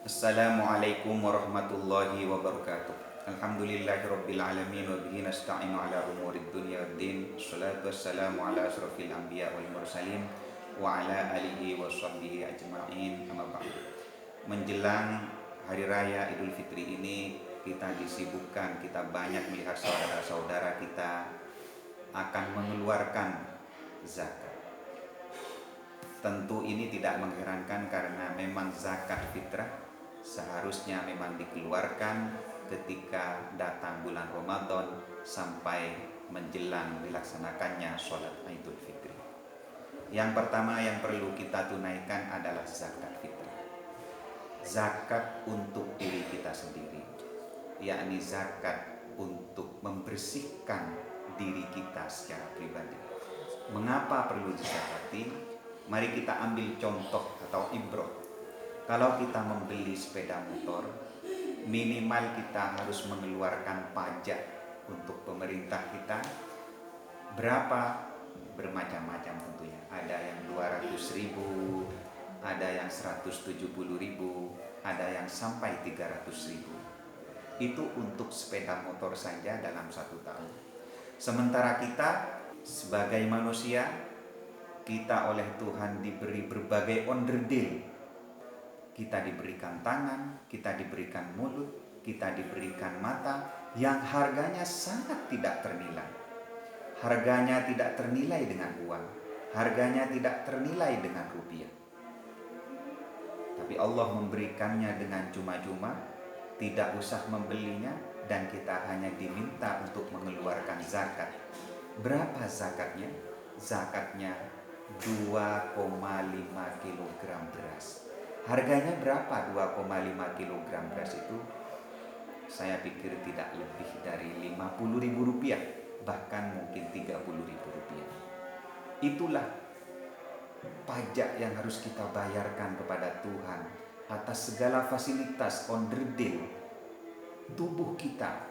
Assalamualaikum warahmatullahi wabarakatuh. Alhamdulillahirabbil alamin wa bihi nasta'inu ala umurid dunya waddin. Shalatu wassalamu ala asrofil anbiya wal mursalin wa ala alihi wa sahbihi ajma'in. Amma ba'du. Menjelang hari raya Idul Fitri ini kita disibukkan, kita banyak melihat saudara-saudara kita akan mengeluarkan zakat. Tentu ini tidak mengherankan karena memang zakat fitrah seharusnya memang dikeluarkan ketika datang bulan Ramadan sampai menjelang dilaksanakannya sholat Idul Fitri. Yang pertama yang perlu kita tunaikan adalah zakat fitrah. Zakat untuk diri kita sendiri, yakni zakat untuk membersihkan diri kita secara pribadi. Mengapa perlu dizakati? Mari kita ambil contoh atau ibrah. Kalau kita membeli sepeda motor, minimal kita harus mengeluarkan pajak untuk pemerintah kita. Berapa? Bermacam-macam tentunya. Ada yang 200.000, ada yang 170.000, ada yang sampai 300.000. Itu untuk sepeda motor saja dalam 1 tahun. Sementara kita sebagai manusia, kita oleh Tuhan diberi berbagai onderdil. Kita diberikan tangan, kita diberikan mulut, kita diberikan mata yang harganya sangat tidak ternilai. Harganya tidak ternilai dengan uang, harganya tidak ternilai dengan rupiah. Tapi Allah memberikannya dengan cuma-cuma, tidak usah membelinya, dan kita hanya diminta untuk mengeluarkan zakat. Berapa zakatnya? Zakatnya 2,5 kg beras. Harganya berapa 2,5 kg beras itu? Saya pikir tidak lebih dari Rp50.000, bahkan mungkin Rp30.000. Itulah pajak yang harus kita bayarkan kepada Tuhan atas segala fasilitas onderdil tubuh kita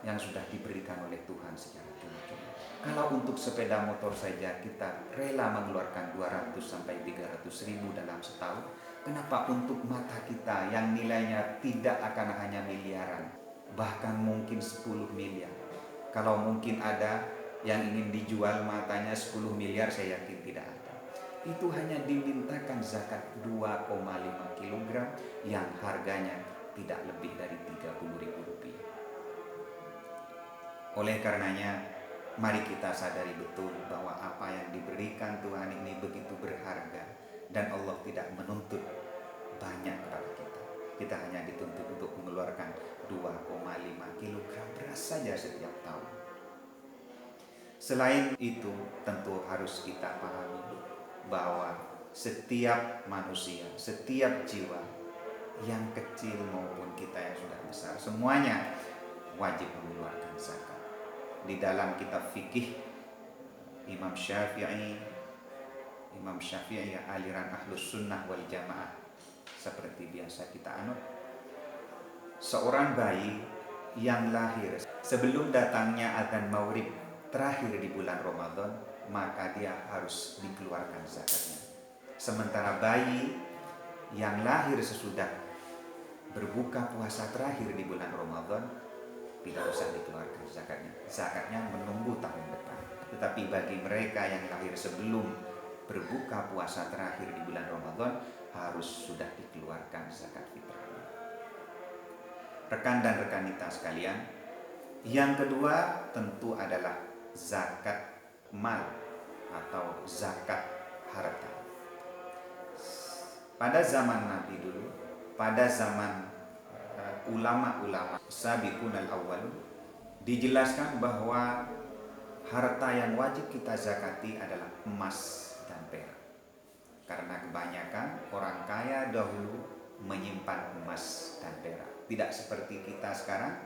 yang sudah diberikan oleh Tuhan secara cuma-cuma. Kalau untuk sepeda motor saja kita rela mengeluarkan 200 sampai 300.000 dalam setahun, kenapa untuk mata kita yang nilainya tidak akan hanya miliaran, bahkan mungkin 10 miliar. Kalau mungkin ada yang ingin dijual matanya 10 miliar, saya yakin tidak ada. Itu hanya dimintakan zakat 2,5 kg yang harganya tidak lebih dari Rp30.000. Oleh karenanya, mari kita sadari betul bahwa apa yang diberikan Tuhan ini begitu berharga, dan Allah tidak menuntut banyak kepada kita. Kita hanya dituntut untuk mengeluarkan 2,5 kg beras saja setiap tahun. Selain itu, tentu harus kita pahami bahwa setiap manusia, setiap jiwa, yang kecil maupun kita yang sudah besar, semuanya wajib mengeluarkan zakat. Di dalam kitab fikih Imam Syafi'i ya, aliran Ahlus Sunnah wal Jamaah seperti biasa kita anut, seorang bayi yang lahir sebelum datangnya adzan maghrib terakhir di bulan Ramadan, maka dia harus dikeluarkan zakatnya. Sementara bayi yang lahir sesudah berbuka puasa terakhir di bulan Ramadan tidak usah dikeluarkan zakatnya. Zakatnya menunggu tahun depan. Tetapi bagi mereka yang lahir sebelum berbuka puasa terakhir di bulan Ramadan, harus sudah dikeluarkan zakat fitrah. Rekan dan rekanita sekalian, yang kedua tentu adalah zakat mal atau zakat harta. Pada zaman Nabi dulu, pada zaman ulama-ulama sabiqun al-awwalun, dijelaskan bahwa harta yang wajib kita zakati adalah emas dan perak. Karena kebanyakan orang kaya dahulu menyimpan emas dan perak. Tidak seperti kita sekarang,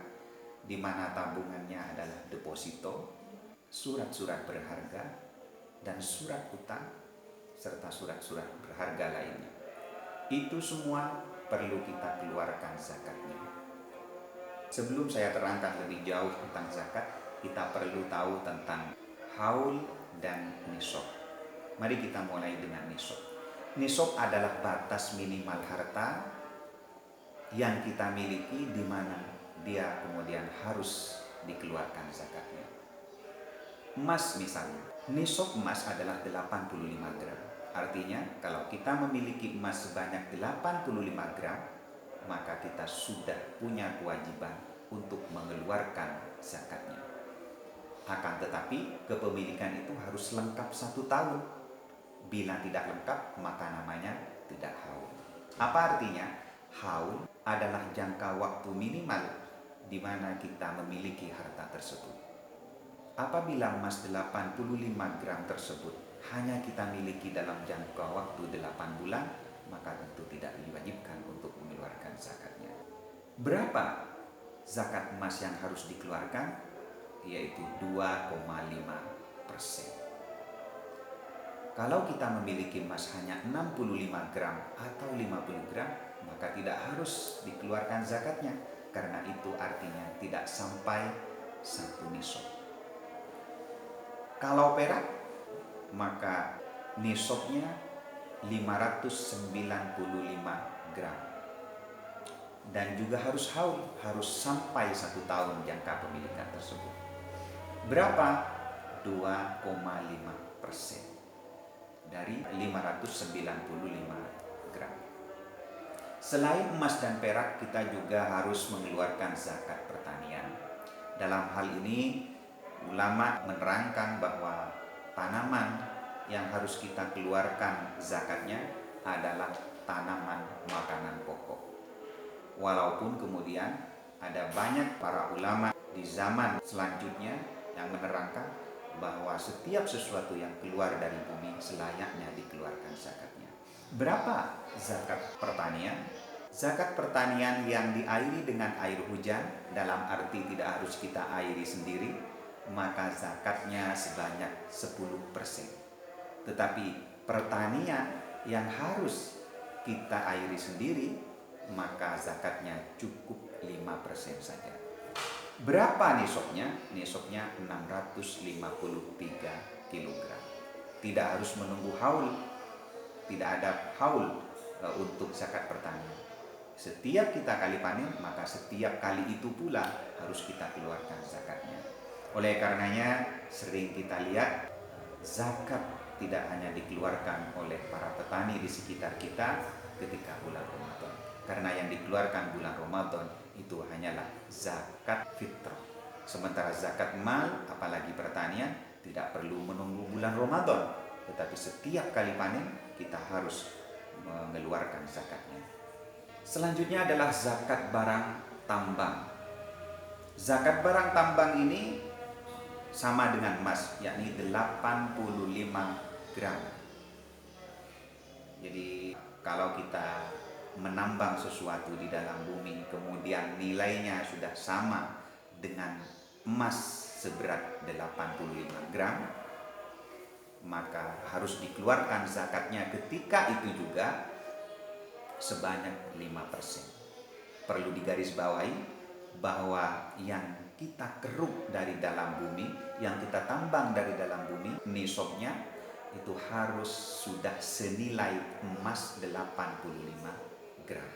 di mana tabungannya adalah deposito, surat-surat berharga, dan surat utang, serta surat-surat berharga lainnya. Itu semua perlu kita keluarkan zakatnya. Sebelum saya terangkan lebih jauh tentang zakat, kita perlu tahu tentang haul dan nisab. Mari kita mulai dengan nisab. Nisab adalah batas minimal harta yang kita miliki di mana dia kemudian harus dikeluarkan zakatnya. Emas misalnya, nisab emas adalah 85 gram. Artinya kalau kita memiliki emas sebanyak 85 gram, maka kita sudah punya kewajiban untuk mengeluarkan zakatnya. Akan tetapi kepemilikan itu harus lengkap 1 tahun. Bila tidak lengkap maka namanya tidak haul. Apa artinya? Haul adalah jangka waktu minimal di mana kita memiliki harta tersebut. Apabila emas 85 gram tersebut hanya kita miliki dalam jangka waktu 8 bulan, maka tentu tidak diwajibkan untuk mengeluarkan zakatnya. Berapa zakat emas yang harus dikeluarkan? Yaitu 2,5%. Kalau kita memiliki emas hanya 65 gram atau 50 gram, maka tidak harus dikeluarkan zakatnya, karena itu artinya tidak sampai 1 nisab. Kalau perak, maka nisabnya 595 gram. Dan juga harus haul, harus sampai 1 tahun jangka pemilikan tersebut. Berapa? 2,5% dari 595 gram. Selain emas dan perak, kita juga harus mengeluarkan zakat pertanian. Dalam hal ini, ulama menerangkan bahwa tanaman yang harus kita keluarkan zakatnya adalah tanaman makanan pokok. Walaupun kemudian ada banyak para ulama di zaman selanjutnya yang menerangkan bahwa setiap sesuatu yang keluar dari bumi selayaknya dikeluarkan zakatnya. Berapa zakat pertanian? Zakat pertanian yang diairi dengan air hujan, dalam arti tidak harus kita airi sendiri, maka zakatnya sebanyak 10%. Tetapi pertanian yang harus kita airi sendiri, maka zakatnya cukup 5% saja. Berapa nisabnya? Nisabnya 653 kg. Tidak harus menunggu haul, tidak ada haul untuk zakat pertanian. Setiap kita kali panen, maka setiap kali itu pula harus kita keluarkan zakatnya. Oleh karenanya sering kita lihat zakat tidak hanya dikeluarkan oleh para petani di sekitar kita ketika bulan Ramadan. Karena yang dikeluarkan bulan Ramadan itu hanyalah zakat fitrah. Sementara zakat mal, apalagi pertanian, tidak perlu menunggu bulan Ramadan, tetapi setiap kali panen kita harus mengeluarkan zakatnya. Selanjutnya adalah zakat barang tambang. Zakat barang tambang ini sama dengan emas, yakni 85 gram. Jadi kalau kita menambang sesuatu di dalam bumi, kemudian nilainya sudah sama dengan emas seberat 85 gram, maka harus dikeluarkan zakatnya ketika itu juga sebanyak 5%. Perlu digarisbawahi bahwa yang kita keruk dari dalam bumi, yang kita tambang dari dalam bumi, nisabnya itu harus sudah senilai emas 85 gram.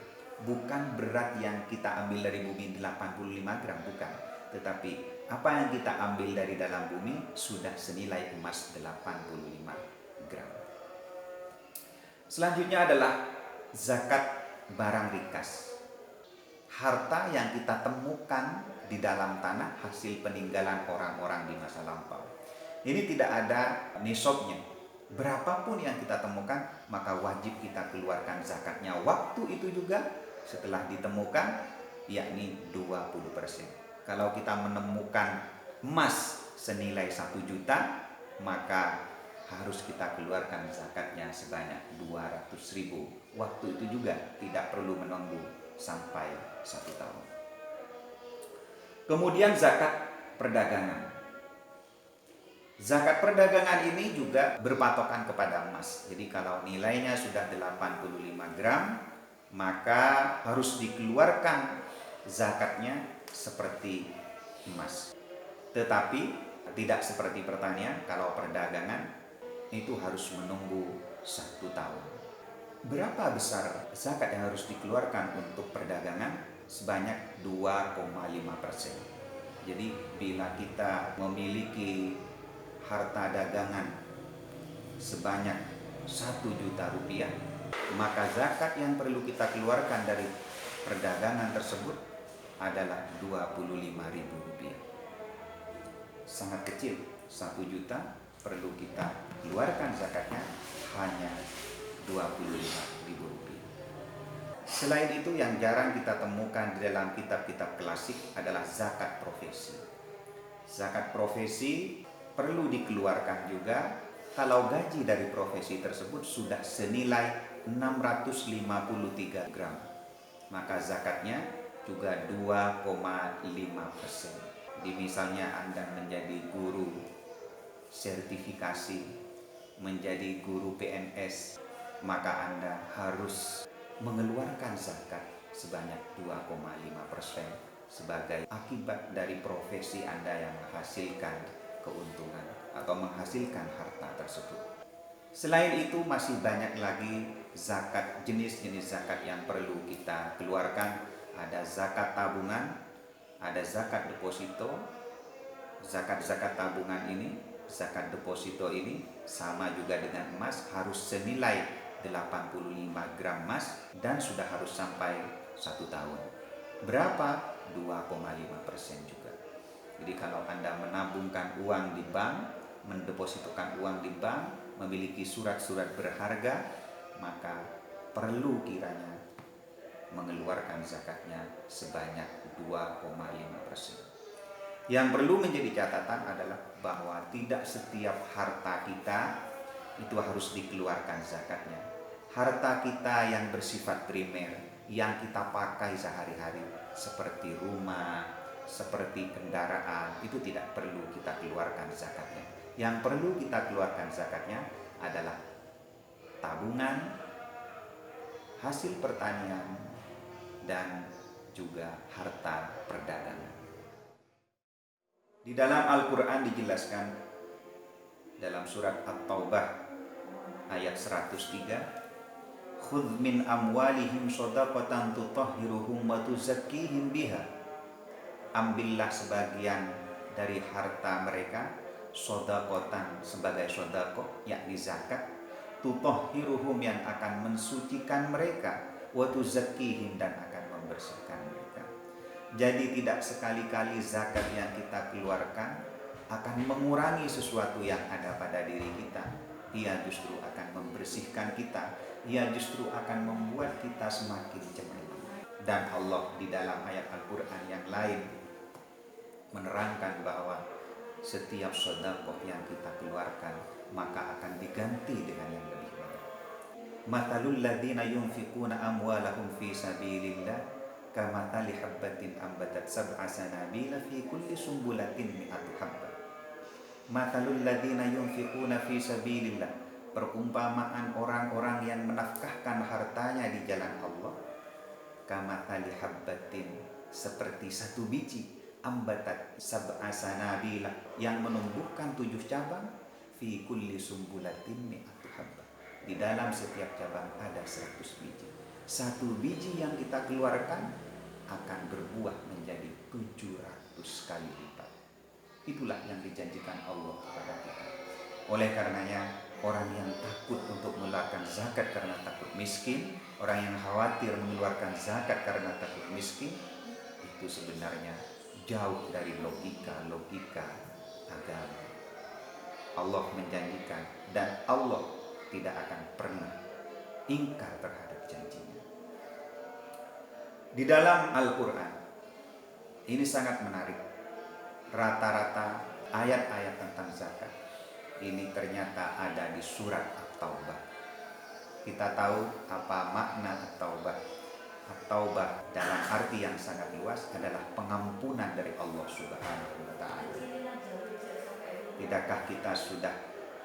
Bukan berat yang kita ambil dari bumi 85 gram, bukan. Tetapi apa yang kita ambil dari dalam bumi sudah senilai emas 85 gram. Selanjutnya adalah zakat barang rikas. Harta yang kita temukan di dalam tanah hasil peninggalan orang-orang di masa lampau. Ini tidak ada nisabnya. Berapapun yang kita temukan, maka wajib kita keluarkan zakatnya waktu itu juga setelah ditemukan, yakni 20%. Kalau kita menemukan emas senilai 1 juta, maka harus kita keluarkan zakatnya sebanyak 200.000. Waktu itu juga tidak perlu menunggu sampai 1 tahun. Kemudian zakat perdagangan. Zakat perdagangan ini juga berpatokan kepada emas. Jadi kalau nilainya sudah 85 gram, maka harus dikeluarkan zakatnya seperti emas. Tetapi tidak seperti pertanian, kalau perdagangan itu harus menunggu 1 tahun. Berapa besar zakat yang harus dikeluarkan untuk perdagangan? Sebanyak 2,5%. Jadi bila kita memiliki harta dagangan sebanyak 1 juta rupiah, maka zakat yang perlu kita keluarkan dari perdagangan tersebut adalah 25.000 rupiah. Sangat kecil, 1 juta perlu kita keluarkan zakatnya hanya 25.000 rupiah. Selain itu, yang jarang kita temukan di dalam kitab-kitab klasik adalah zakat profesi. Zakat profesi perlu dikeluarkan juga kalau gaji dari profesi tersebut sudah senilai 653 gram. Maka zakatnya juga 2,5%. Di misalnya Anda menjadi guru sertifikasi, menjadi guru PNS, maka Anda harus mengeluarkan zakat sebanyak 2,5% sebagai akibat dari profesi Anda yang menghasilkan keuntungan atau menghasilkan harta tersebut. Selain itu masih banyak lagi zakat, jenis-jenis zakat yang perlu kita keluarkan. Ada zakat tabungan, ada zakat deposito. Zakat tabungan ini, zakat deposito ini sama juga dengan emas, harus senilai 85 gram emas dan sudah harus sampai 1 tahun. Berapa? 2,5% juga. Jadi kalau Anda menabungkan uang di bank, mendepositokan uang di bank, memiliki surat-surat berharga, maka perlu kiranya mengeluarkan zakatnya sebanyak 2,5%. Yang perlu menjadi catatan adalah bahwa tidak setiap harta kita itu harus dikeluarkan zakatnya. Harta kita yang bersifat primer, yang kita pakai sehari-hari, seperti rumah, seperti kendaraan, itu tidak perlu kita keluarkan zakatnya. Yang perlu kita keluarkan zakatnya adalah tabungan, hasil pertanian, dan juga harta perdagangan. Di dalam Al-Quran dijelaskan dalam surat At-Taubah ayat 103, "Khudh min amwalihim shadaqatan tutahhiruhum wa tuzakkihim biha." Ambillah sebagian dari harta mereka shadaqatan, sebagai shadaqah, yakni zakat, tutahhiruhum, yang akan mensucikan mereka, wa tuzakkihim, dan akan membersihkan mereka. Jadi tidak sekali-kali zakat yang kita keluarkan akan mengurangi sesuatu yang ada pada diri kita. Ia justru akan membersihkan kita. Ia justru akan membuat kita semakin cemerlang. Dan Allah di dalam ayat Al-Quran yang lain menerangkan bahwa setiap sedekah yang kita keluarkan maka akan diganti dengan yang lebih banyak. Mathalul ladzina yunfiquna amwalahum fi sabilillah kamathali habbatin ambatat sab'a sanabila fi kulli sumbulatin mi'atu habbah. Mathalul ladzina yunfiquna fi sabilillah, perumpamaan orang-orang yang menafkahkan hartanya di jalan Allah, kamathali habbatin, seperti satu biji, ambatat sab'a sanabila, yang menumbuhkan 7 cabang, fi kulli sumbulatin mi'atu habbah, di dalam setiap cabang ada 100 biji. Satu biji yang kita keluarkan akan berbuah menjadi 700 kali lipat. Itulah yang dijanjikan Allah kepada kita. Oleh karenanya, orang yang takut untuk mengeluarkan zakat karena takut miskin, orang yang khawatir mengeluarkan zakat karena takut miskin, itu sebenarnya jauh dari logika agama. Allah menjanjikan dan Allah tidak akan pernah ingkar terhadap janjinya. Di dalam Al-Quran ini sangat menarik. Rata-rata ayat-ayat tentang zakat ini ternyata ada di surat At-Taubah. Kita tahu apa makna At-Taubah. At-Taubah dalam arti yang sangat luas adalah pengampunan dari Allah Subhanahu wa Ta'ala. Tidakkah kita sudah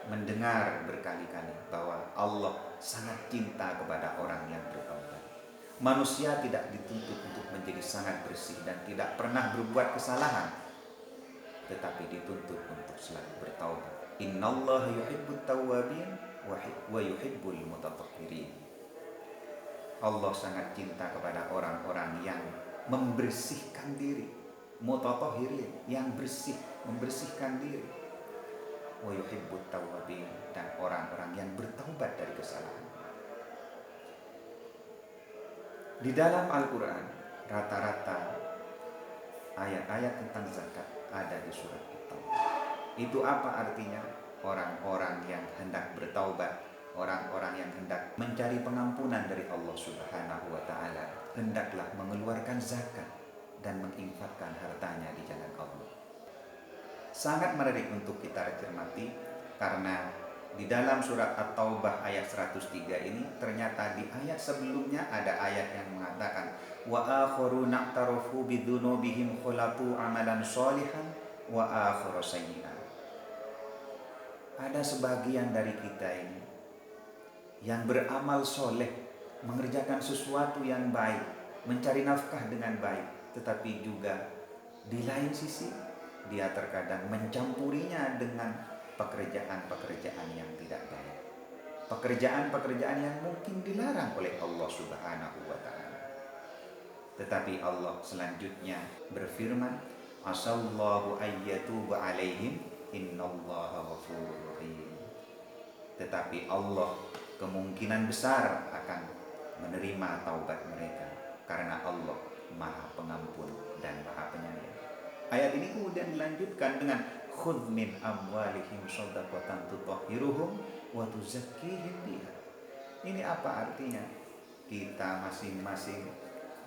mendengar berkali-kali bahwa Allah sangat cinta kepada orang yang bertaubat? Manusia tidak dituntut untuk menjadi sangat bersih dan tidak pernah berbuat kesalahan, tetapi dituntut untuk selalu bertaubat. Innallaha yuhibbut tawwabin wa yuhibbul mutatahhirin. Allah sangat cinta kepada orang-orang yang membersihkan diri, mutatahhirin, yang bersih, membersihkan diri. Wa yuhibbut tawwabin, dan orang-orang yang bertaubat dari kesalahan. Di dalam Al-Quran rata-rata ayat-ayat tentang zakat ada di surat At-Taubah. Itu apa artinya? Orang-orang yang hendak bertaubat, orang-orang yang hendak mencari pengampunan dari Allah Subhanahu wa Ta'ala, hendaklah mengeluarkan zakat dan menginfakkan hartanya di jalan Allah. Sangat menarik untuk kita cermati, karena di dalam surat At-Taubah ayat 103 ini ternyata di ayat sebelumnya ada ayat yang mengatakan wa akharuna i'tarafu bidzunubihim khulatu amalan sholihan wa akharu sayyi'an. Ada sebagian dari kita ini yang beramal soleh, mengerjakan sesuatu yang baik, mencari nafkah dengan baik, tetapi juga di lain sisi dia terkadang mencampurinya dengan pekerjaan-pekerjaan yang tidak baik, pekerjaan-pekerjaan yang mungkin dilarang oleh Allah Subhanahu wa Ta'ala. Tetapi Allah selanjutnya berfirman, asallahu ayyatuba alaihim innallaha ghafurur rahim. Tetapi Allah kemungkinan besar akan menerima taubat mereka, karena Allah Maha Pengampun dan Maha Penyayang. Ayat ini kemudian dilanjutkan dengan khudh min amwalihim shadaqatan tutahhiruhum wa tuzakkihim biha. Ini apa artinya? Kita masing-masing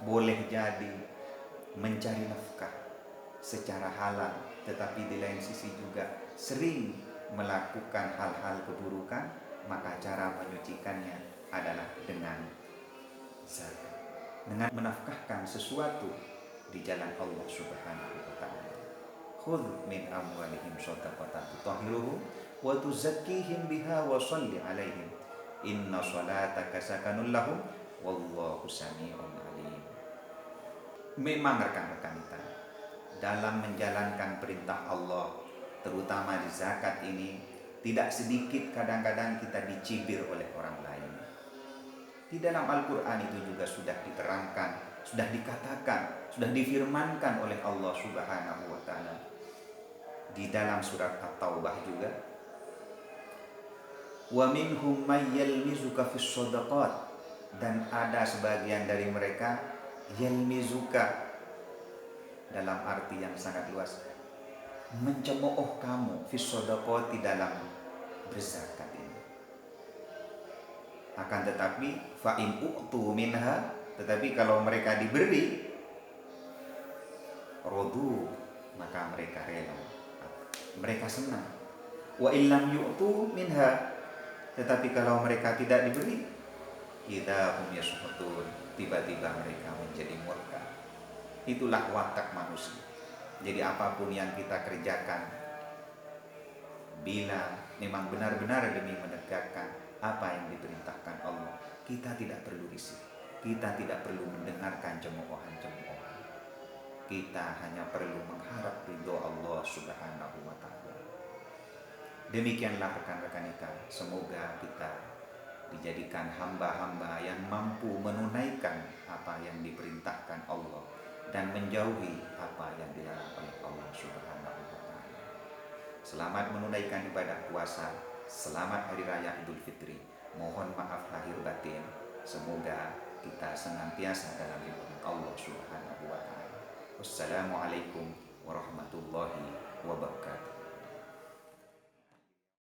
boleh jadi mencari nafkah secara halal, tetapi di lain sisi juga sering melakukan hal-hal keburukan, maka cara menyucikannya adalah dengan zakat, dengan menafkahkan sesuatu di jalan Allah Subhanahu wa Ta'ala. Khudh min amwalihim shadaqatan tutahhiruhum wa tuzakkihim biha wa shalli alaihim inna shalataka sakanun lahum wallahu sami'un alim. Memang rekan-rekan kita, dalam menjalankan perintah Allah, terutama di zakat ini, tidak sedikit kadang-kadang kita dicibir oleh orang lain. Di dalam Al-Quran itu juga sudah diterangkan, sudah dikatakan, sudah difirmankan oleh Allah Subhanahu wa Ta'ala. Di dalam surat At-Taubah juga, wa minhum may yalmizuka fis shadaqat, dan ada sebagian dari mereka yalmizuka dalam arti yang sangat luas, mencemooh kamu fis shadaqat, di dalam berzakat ini. Akan tetapi fa in u'tu minha, tetapi kalau mereka diberi, rodu, maka mereka rela, mereka senang. Wa illam yu'tu minha, tetapi kalau mereka tidak diberi, idza hum yaskhutun, tiba-tiba mereka menjadi murka. Itulah watak manusia. Jadi apapun yang kita kerjakan, bila memang benar-benar demi menegakkan apa yang diperintahkan Allah, kita tidak perlu risih, kita tidak perlu mendengarkan cemoohan-cemoohan. Kita hanya perlu mengharap ridho Allah Subhanahu wa Ta'ala. Demikianlah rekan-rekan kita, semoga kita dijadikan hamba-hamba yang mampu menunaikan apa yang diperintahkan Allah dan menjauhi apa yang dilarang oleh Allah Subhanahu wa Ta'ala. Selamat menunaikan ibadah puasa, selamat Hari Raya Idul Fitri. Mohon maaf lahir batin. Semoga kita senantiasa dalam lindungan Allah Subhanahu wa Ta'ala. Wassalamualaikum warahmatullahi wabarakatuh.